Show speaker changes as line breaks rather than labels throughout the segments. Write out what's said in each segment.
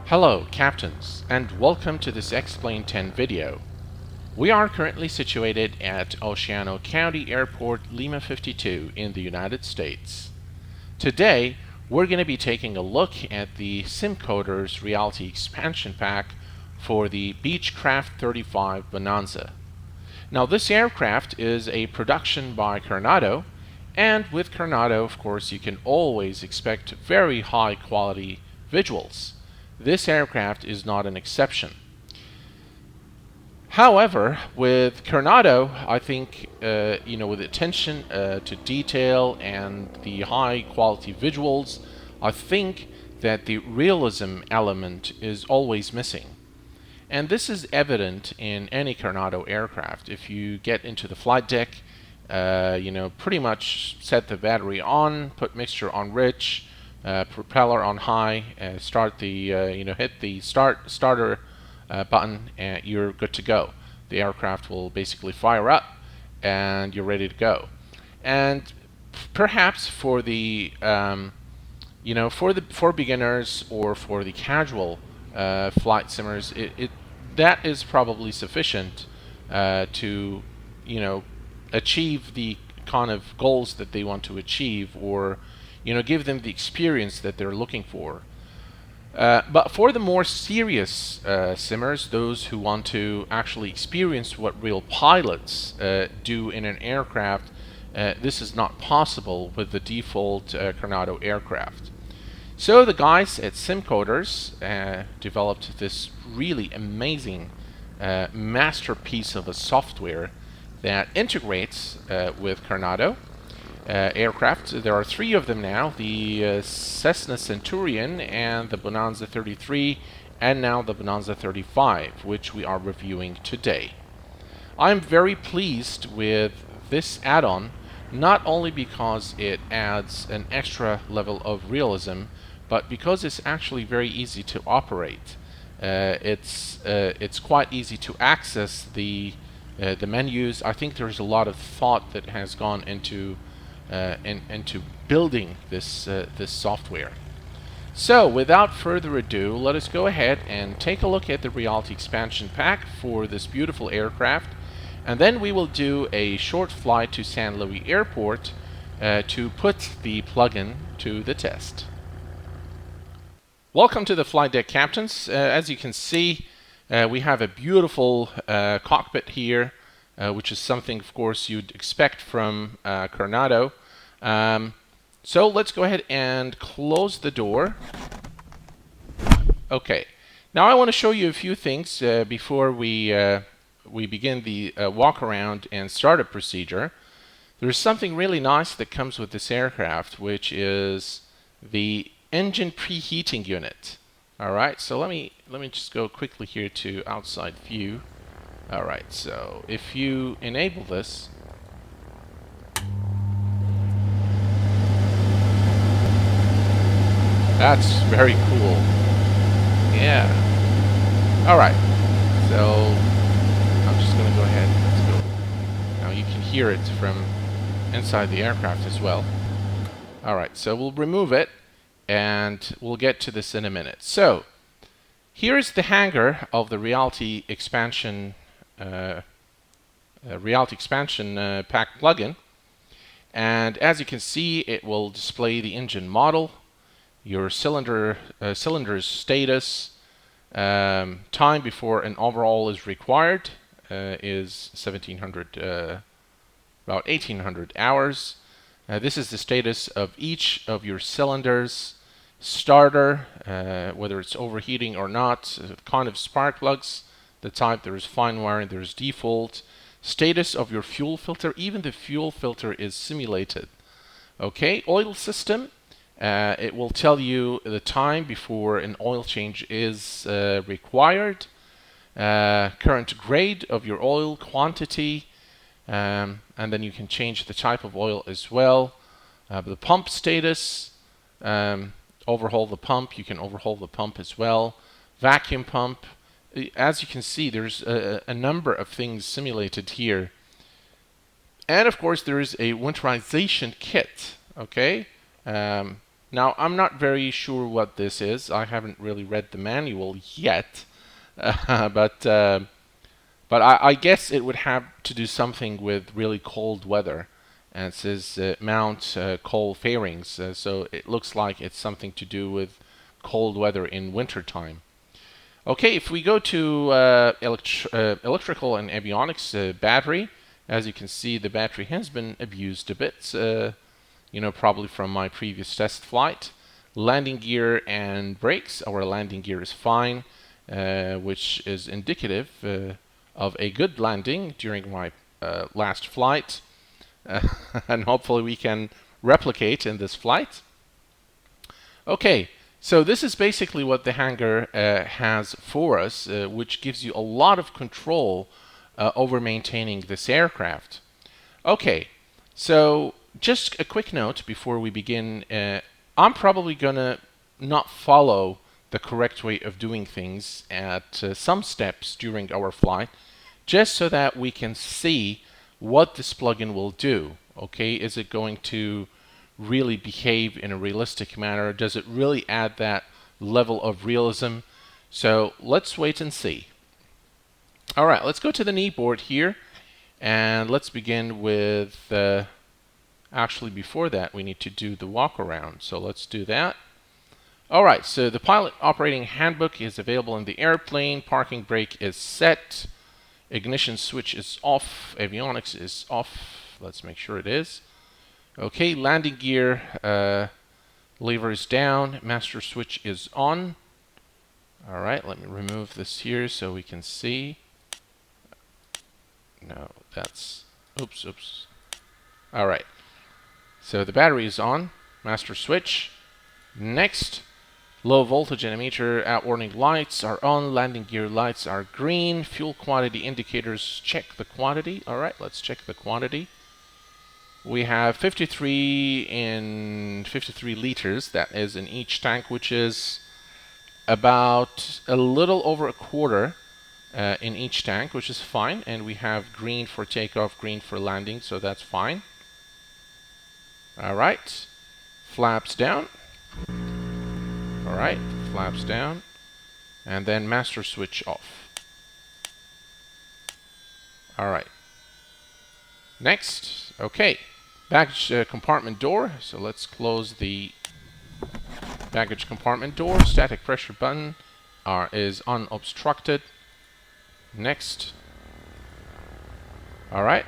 Hello, captains, and welcome to this Explain 10 video. We are currently situated at Oceano County Airport, Lima 52 in the United States. Today, we're going to be taking a look at the SimCoders Reality Expansion Pack for the Beech V35B Bonanza. Now, this aircraft is a production by Carenado, and with Carenado, of course, you can always expect very high quality visuals. This aircraft is not an exception. However, with Carenado, I think, with attention to detail and the high quality visuals, I think that the realism element is always missing. And this is evident in any Carenado aircraft. If you get into the flight deck, pretty much set the battery on, put mixture on rich, propeller on high, start the hit the starter button, and you're good to go. The aircraft will basically fire up, and you're ready to go. And perhaps for the for beginners or for the casual flight simmers, that is probably sufficient to achieve the kind of goals that they want to achieve, or give them the experience that they're looking for. But for the more serious simmers, those who want to actually experience what real pilots do in an aircraft, this is not possible with the default Carenado aircraft. So the guys at SimCoders developed this really amazing masterpiece of a software that integrates with Carenado aircraft. There are three of them now: the Cessna Centurion and the Bonanza 33, and now the Bonanza 35, which we are reviewing today. I'm very pleased with this add-on, not only because it adds an extra level of realism, but because it's actually very easy to operate. It's quite easy to access the menus. I think there's a lot of thought that has gone into building this software. So without further ado, let us go ahead and take a look at the Reality Expansion Pack for this beautiful aircraft, and then we will do a short flight to San Luis Airport to put the plugin to the test. Welcome to the flight deck, captains. As you can see, we have a beautiful cockpit here, which is something, of course, you'd expect from Carenado. So let's go ahead and close the door. Okay. Now I want to show you a few things before we begin the walk around and startup procedure. There's something really nice that comes with this aircraft, which is the engine preheating unit. All right, so let me just go quickly here to outside view. All right, so if you enable this, that's very cool. Yeah. All right, so I'm just gonna go ahead. Let's go. Now you can hear it from inside the aircraft as well. All right, so we'll remove it, and we'll get to this in a minute. So here's the hangar of the Reality Expansion Pack plugin, and as you can see, it will display the engine model, your cylinder's status, time before an overhaul is required is 1700, about 1800 hours. This is the status of each of your cylinders, starter, whether it's overheating or not, kind of spark plugs, the type. There's fine wiring, there's default, status of your fuel filter. Even the fuel filter is simulated. Okay, oil system. It will tell you the time before an oil change is required, current grade of your oil, quantity, and then you can change the type of oil as well. The pump status, overhaul the pump. You can overhaul the pump as well. Vacuum pump. As you can see, there's a number of things simulated here. And of course, there is a winterization kit. Okay, Now, I'm not very sure what this is. I haven't really read the manual yet, but I guess it would have to do something with really cold weather. And it says mount coal fairings, so it looks like it's something to do with cold weather in wintertime. Okay, if we go to electrical and avionics battery, as you can see, the battery has been abused a bit, probably from my previous test flight. Landing gear and brakes, our landing gear is fine, which is indicative of a good landing during my last flight. And hopefully we can replicate in this flight. Okay, so this is basically what the hangar has for us, which gives you a lot of control over maintaining this aircraft. Okay, so just a quick note before we begin. I'm probably going to not follow the correct way of doing things at some steps during our flight, just so that we can see what this plugin will do. Okay, is it going to really behave in a realistic manner? Does it really add that level of realism? So let's wait and see. All right, let's go to the knee board here, and let's begin with actually before that we need to do the walk around, so let's do that. All right, so the pilot operating handbook is available in the airplane. Parking brake is set. Ignition switch is off. Avionics is off. Let's make sure it is. Okay, landing gear lever is down. Master switch is on. All right, let me remove this here so we can see. No, that's... Oops. All right. So the battery is on. Master switch. Next, low voltage emitter warning lights are on. Landing gear lights are green. Fuel quantity indicators check the quantity. All right, let's check the quantity. We have 53 liters. That is in each tank, which is about a little over a quarter in each tank, which is fine. And we have green for takeoff, green for landing, so that's fine. All right, flaps down. All right, flaps down, and then master switch off. All right. Next, okay, baggage compartment door. So let's close the baggage compartment door. Static pressure button is unobstructed. Next. All right.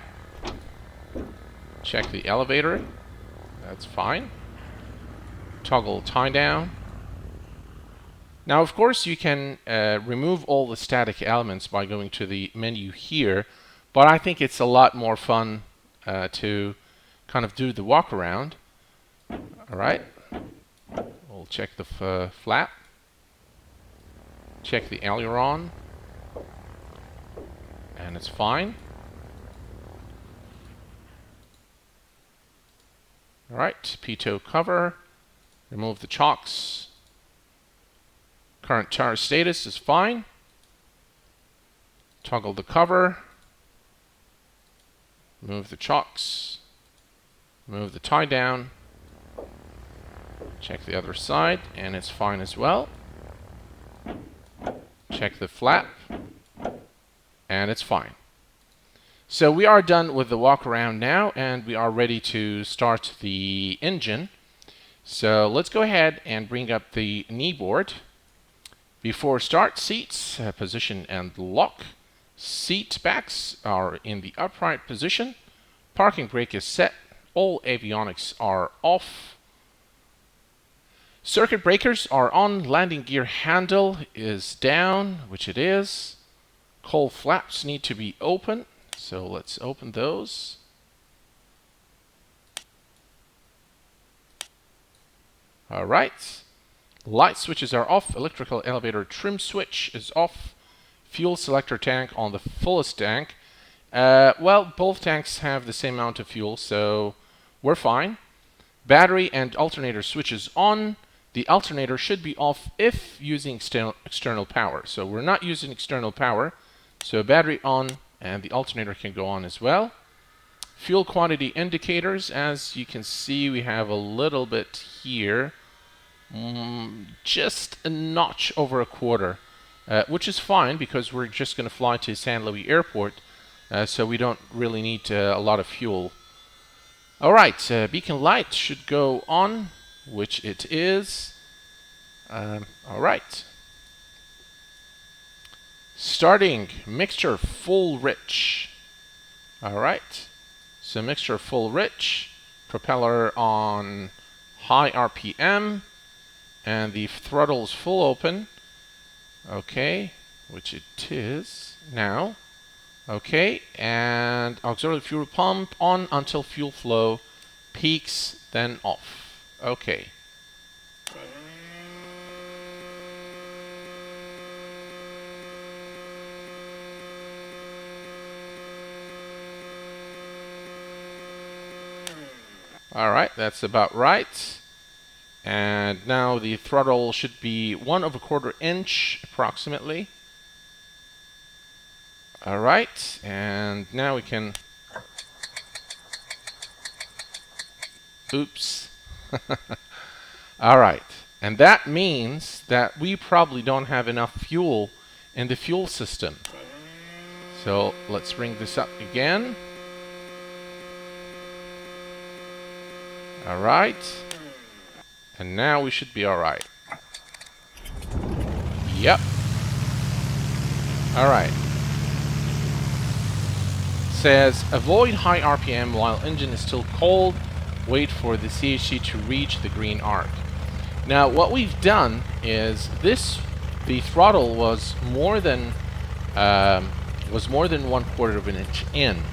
Check the elevator. That's fine. Toggle tie down. Now, of course, you can remove all the static elements by going to the menu here, but I think it's a lot more fun to kind of do the walk around. All right. We'll check the flap. Check the aileron. And it's fine. All right, pitot cover, remove the chocks. Current tire status is fine. Toggle the cover. Move the chocks. Move the tie down. Check the other side, and it's fine as well. Check the flap, and it's fine. So we are done with the walk around now, and we are ready to start the engine. So let's go ahead and bring up the knee board. Before start, seats, position and lock. Seat backs are in the upright position. Parking brake is set. All avionics are off. Circuit breakers are on. Landing gear handle is down, which it is. Coal flaps need to be open. So let's open those. All right. Light switches are off. Electrical elevator trim switch is off. Fuel selector tank on the fullest tank. Well, both tanks have the same amount of fuel, so we're fine. Battery and alternator switches on. The alternator should be off if using external power. So we're not using external power. So battery on, and the alternator can go on as well. Fuel quantity indicators, as you can see, we have a little bit here. just a notch over a quarter, which is fine because we're just going to fly to San Luis Airport, so we don't really need a lot of fuel. Alright, beacon light should go on, which it is. Alright. Starting mixture full rich. Alright, so mixture full rich, propeller on high RPM, and the throttle's full open. Okay, which it is now. Okay, and auxiliary fuel pump on until fuel flow peaks, then off. Okay. Alright, that's about right. And now the throttle should be 1/4 inch approximately. Alright, and now we can... Oops. Alright, and that means that we probably don't have enough fuel in the fuel system. So let's bring this up again. Alright, and now we should be alright. Yep. Alright. Says, avoid high RPM while engine is still cold. Wait for the CHC to reach the green arc. Now, what we've done is the throttle was more than 1/4 of an inch in,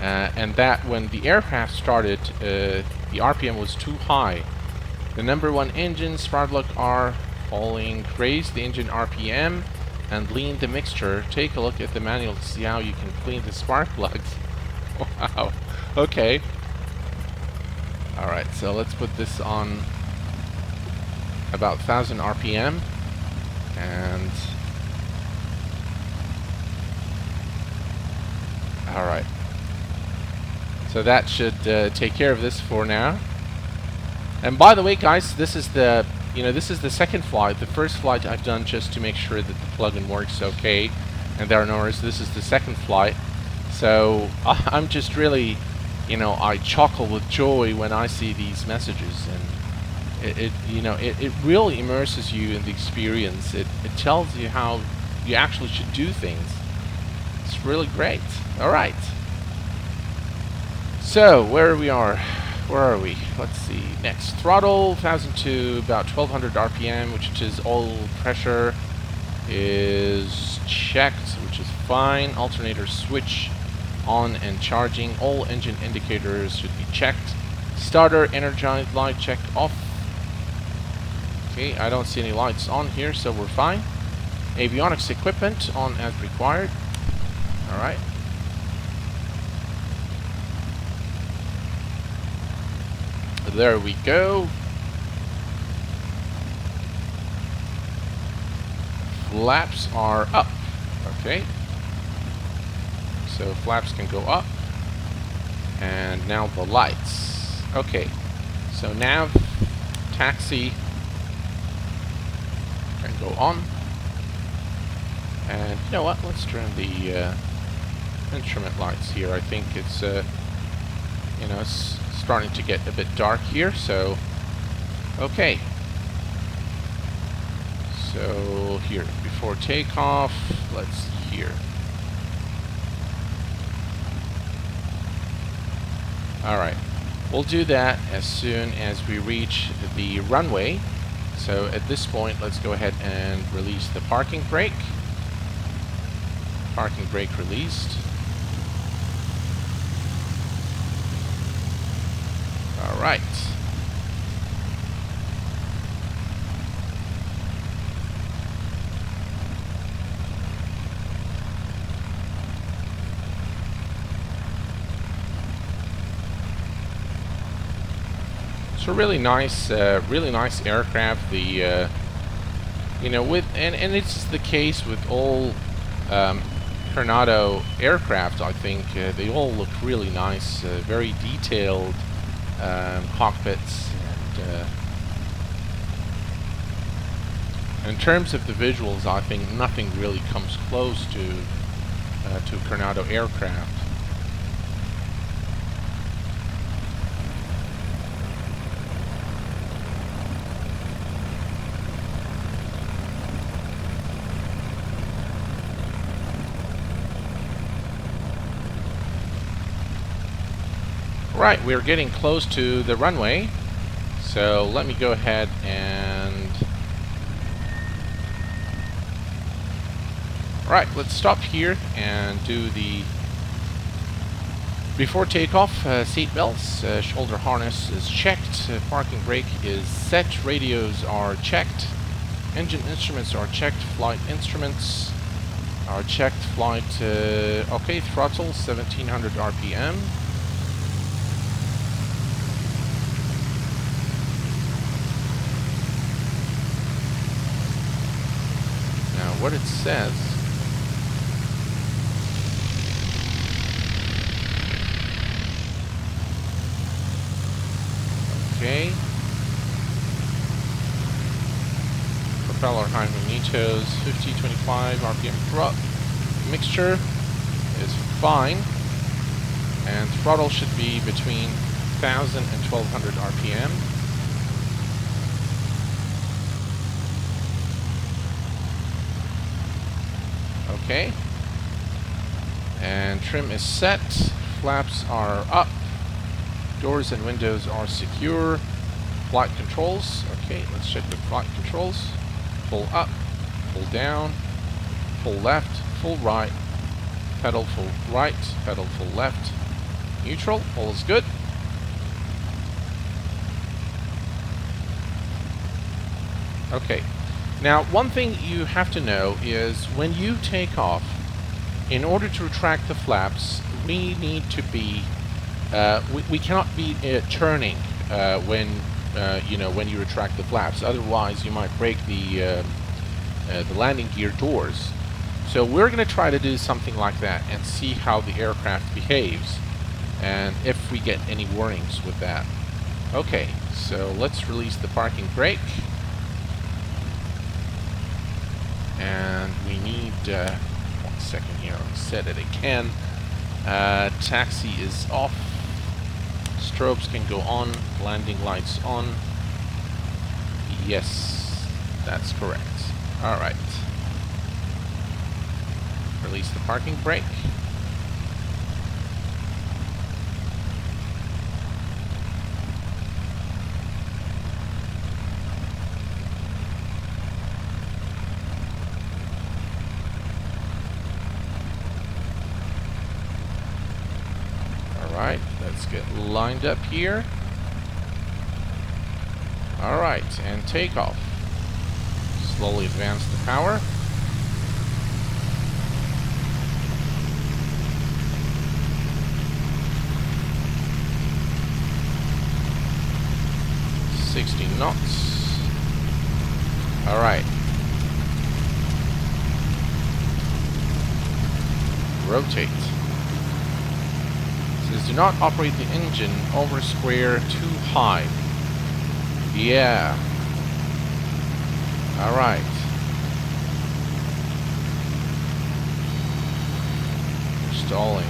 and that when the aircraft started, the RPM was too high. The number 1 engine, spark plug are falling. Raise the engine RPM and lean the mixture. Take a look at the manual to see how you can clean the spark plugs. Wow. Okay. Alright, so let's put this on about 1000 RPM. And... Alright. So that should take care of this for now. And by the way, guys, this is the second flight. The first flight I've done just to make sure that the plugin works okay and there are no errors. This is the second flight. So I'm just really, I chuckle with joy when I see these messages, and it really immerses you in the experience. It tells you how you actually should do things. It's really great. All right. So where are we? Let's see. Next, throttle 1000 to about 1200 RPM, which is oil pressure is checked, which is fine. Alternator switch on and charging. All engine indicators should be checked. Starter energized, light check off. Okay, I don't see any lights on here, so we're fine. Avionics equipment on as required. All right. There we go. Flaps are up. Okay. So flaps can go up. And now the lights. Okay. So nav, taxi can go on. And you know what? Let's turn the instrument lights here. I think it's it's starting to get a bit dark here, so okay. So here, before takeoff, let's see here. Alright, we'll do that as soon as we reach the runway. So at this point, let's go ahead and release the parking brake. Parking brake released. Alright. It's a really nice aircraft. The and it's the case with all Carenado aircraft. I think they all look really nice, very detailed cockpits, and In terms of the visuals, I think nothing really comes close to Carenado aircraft. Right, we're getting close to the runway, so let me go ahead and... Right, let's stop here and do the... Before takeoff, seat belts, shoulder harness is checked, parking brake is set, radios are checked, engine instruments are checked, flight instruments are checked, flight... okay, throttle 1700 RPM. What it says. Okay. Propeller high magnetos, 50-25 RPM throttle. Mixture is fine. And throttle should be between 1000 and 1200 RPM. Okay, and trim is set, flaps are up, doors and windows are secure, flight controls, okay, let's check the flight controls, pull up, pull down, pull left, full right, pedal full right, pedal full left, neutral, all is good. Okay. Now, one thing you have to know is when you take off, in order to retract the flaps, we need to be, we cannot be turning when you retract the flaps. Otherwise, you might break the landing gear doors. So we're going to try to do something like that and see how the aircraft behaves, and if we get any warnings with that. Okay, so let's release the parking brake. And we need, 1 second here, I'll set it again. Taxi is off. Strobes can go on. Landing lights on. Yes, that's correct. Alright. Release the parking brake. Alright, let's get lined up here. Alright, and take off. Slowly advance the power. $60 knots. Alright. Rotate. Says do not operate the engine over square too high. Yeah. Alright. Stalling.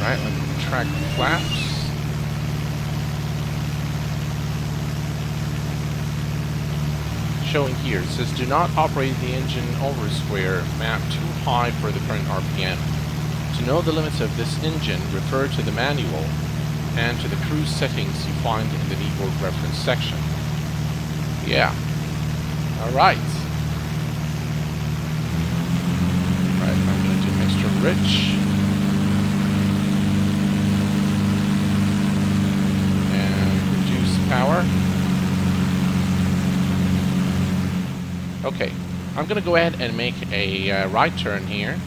Right, let me retract the flaps. Showing here, it says do not operate the engine over square map too high for the current RPM. To know the limits of this engine, refer to the manual and to the cruise settings you find in the keyboard reference section. Yeah. Alright. Right, I'm going to do extra rich. And reduce power. Okay, I'm going to go ahead and make a right turn here.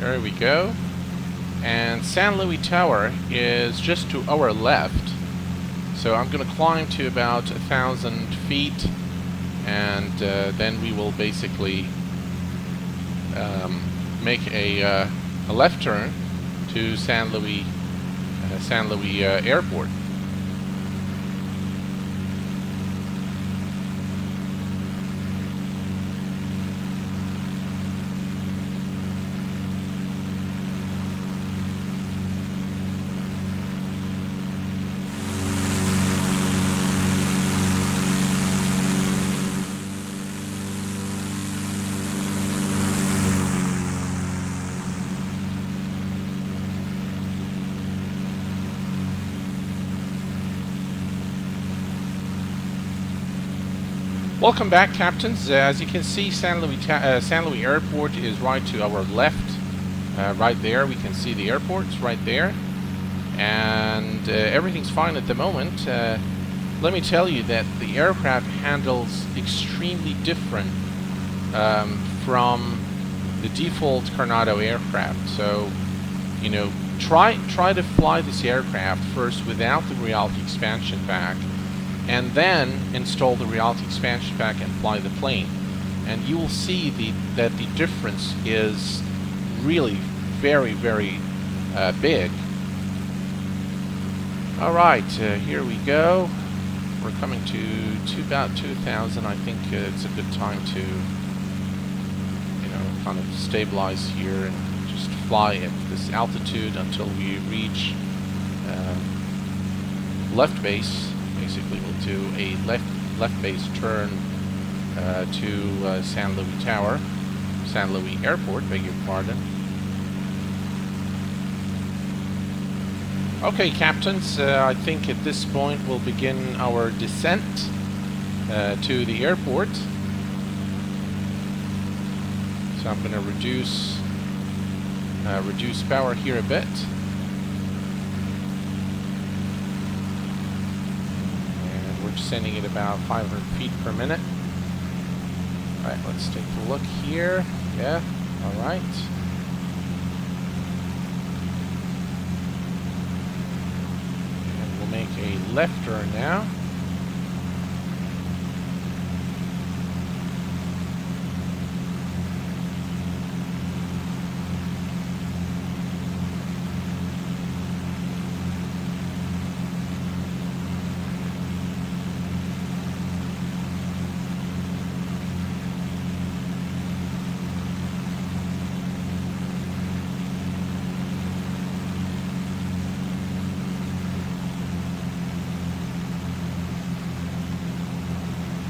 There we go. And San Luis Tower is just to our left. So I'm going to climb to about 1,000 feet, and then we will basically make a left turn to San Luis Airport. Welcome back, captains. As you can see, San Luis Airport is right to our left. Right there, we can see the airport. It's right there. And everything's fine at the moment. Let me tell you that the aircraft handles extremely different from the default Carenado aircraft. So, you know, try to fly this aircraft first without the reality expansion pack, and then install the reality expansion pack and fly the plane, and you will see that the difference is really very, very big. Alright, here we go. We're coming to about 2,000. I think it's a good time to, you know, kind of stabilize here and just fly at this altitude until we reach left base. Basically, we'll do a left base turn to San Luis Airport, beg your pardon. Okay, captains, I think at this point we'll begin our descent to the airport. So I'm going to reduce power here a bit. Descending at about 500 feet per minute. Alright, let's take a look here. Yeah, alright. And we'll make a left turn now.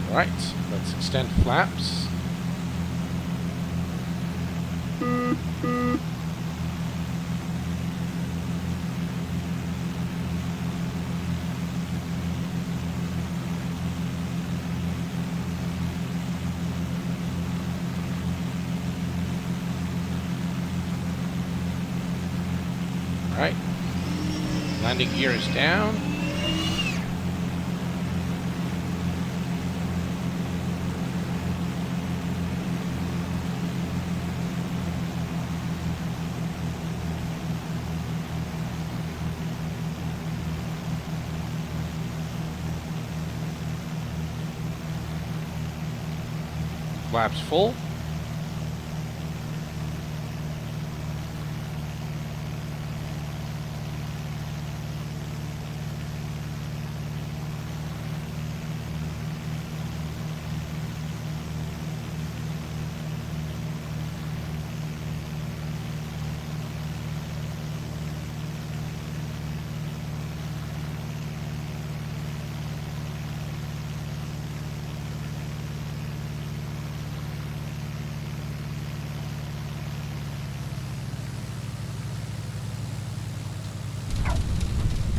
Right, let's extend flaps. Right, landing gear is down. Flaps full.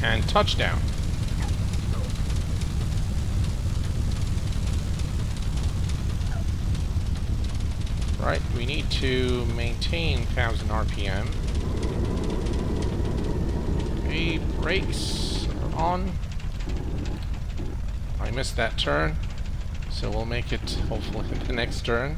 And touchdown. Right, we need to maintain 1,000 RPM. Okay, brakes are on. I missed that turn, so we'll make it hopefully the next turn.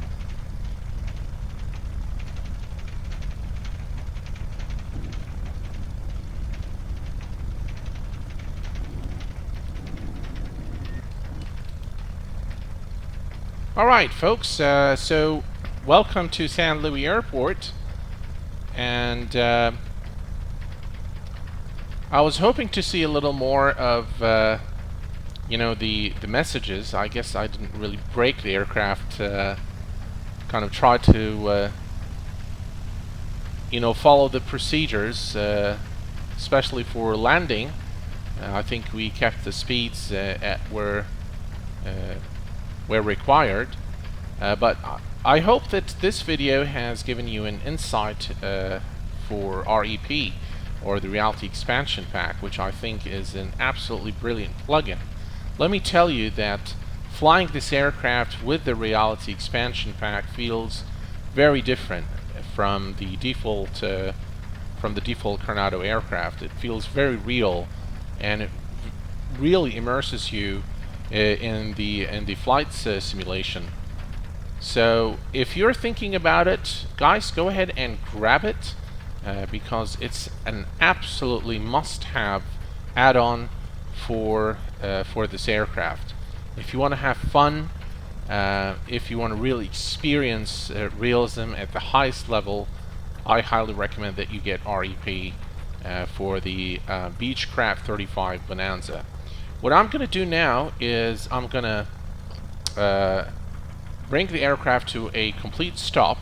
Alright folks, so welcome to San Luis Airport, and I was hoping to see a little more of the messages. I guess I didn't really break the aircraft, kind of tried to follow the procedures, especially for landing. I think we kept the speeds at where required, but I hope that this video has given you an insight for REP, or the Reality Expansion Pack, which I think is an absolutely brilliant plugin. Let me tell you that flying this aircraft with the Reality Expansion Pack feels very different from the default Carenado aircraft. It feels very real, and it really immerses you in the flight simulation. So if you're thinking about it, guys, go ahead and grab it, because it's an absolutely must-have add-on for this aircraft. If you want to have fun, if you want to really experience realism at the highest level, I highly recommend that you get REP for the Beech V35B Bonanza. What I'm going to do now is I'm going to bring the aircraft to a complete stop,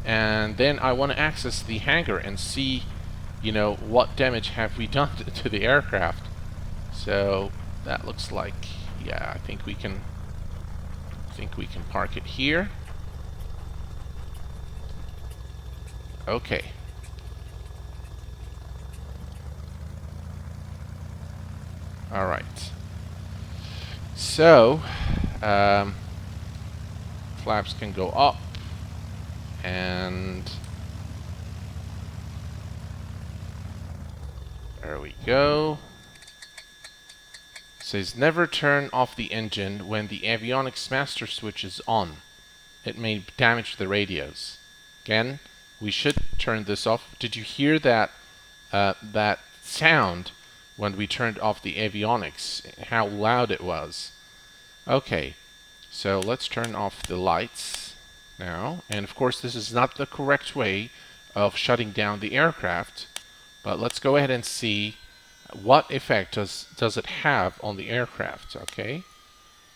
and then I want to access the hangar and see, what damage have we done to the aircraft. So that looks like, yeah, I think we can park it here. Okay. All right. So flaps can go up, and there we go. It says never turn off the engine when the avionics master switch is on. It may damage the radios. Again, we should turn this off. Did you hear that that sound when we turned off the avionics? How loud it was. Okay, so let's turn off the lights now. And of course, this is not the correct way of shutting down the aircraft, but let's go ahead and see what effect does it have on the aircraft. Okay,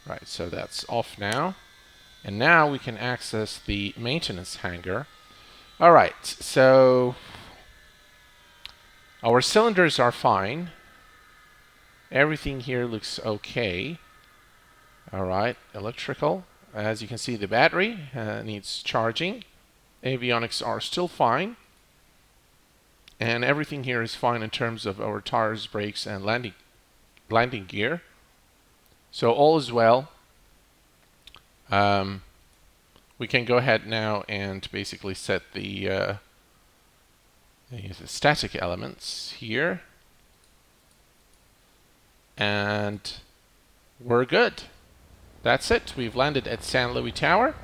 right, so that's off now, and now we can access the maintenance hangar. All right, so our cylinders are fine. Everything here looks okay. All right, electrical. As you can see, the battery needs charging. Avionics are still fine. And everything here is fine in terms of our tires, brakes, and landing gear. So all is well. We can go ahead now and basically set the static elements here. And we're good. That's it. We've landed at San Luis Tower.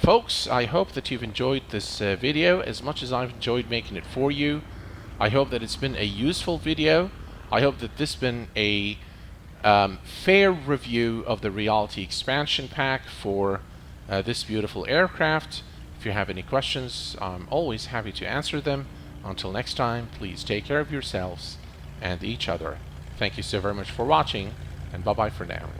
Folks, I hope that you've enjoyed this video as much as I've enjoyed making it for you. I hope that it's been a useful video. I hope that this has been a fair review of the Reality Expansion Pack for this beautiful aircraft. If you have any questions, I'm always happy to answer them. Until next time, please take care of yourselves and each other. Thank you so very much for watching, and bye-bye for now.